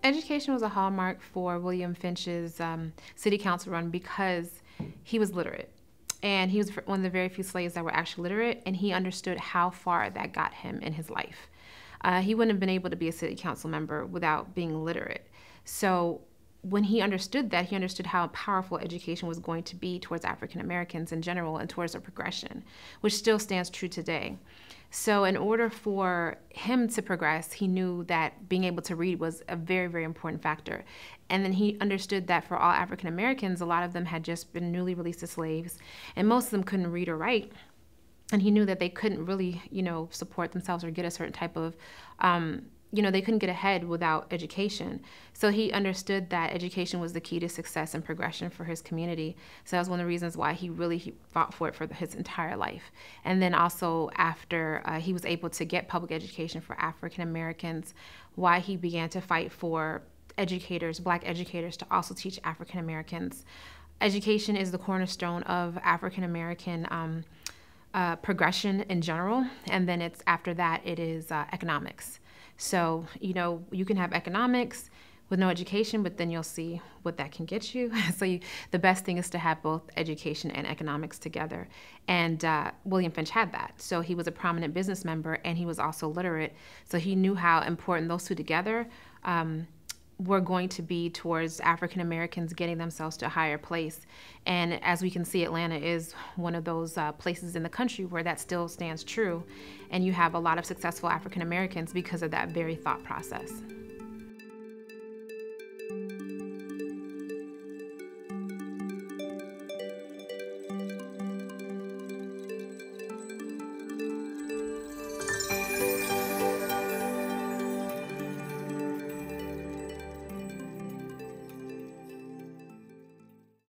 Education was a hallmark for William Finch's city council run because he was literate. And he was one of the very few slaves that were actually literate, and he understood how far that got him in his life. He wouldn't have been able to be a city council member without being literate. So when he understood that, he understood how powerful education was going to be towards African Americans in general and towards their progression, which still stands true today. So in order for him to progress, he knew that being able to read was a very, very important factor. And then he understood that for all African Americans, a lot of them had just been newly released as slaves, and most of them couldn't read or write. And he knew that they couldn't really, support themselves or get a certain type of, they couldn't get ahead without education. So he understood that education was the key to success and progression for his community. So that was one of the reasons why he fought for it for his entire life. And then also after he was able to get public education for African Americans, why he began to fight for educators, Black educators, to also teach African Americans. Education is the cornerstone of African American progression in general, and then after that it is economics. So you can have economics with no education, but then you'll see what that can get you. So the best thing is to have both education and economics together, and William Finch had that. So he was a prominent business member, and he was also literate, so he knew how important those two together were going to be towards African Americans getting themselves to a higher place. And as we can see, Atlanta is one of those places in the country where that still stands true. And you have a lot of successful African Americans because of that very thought process.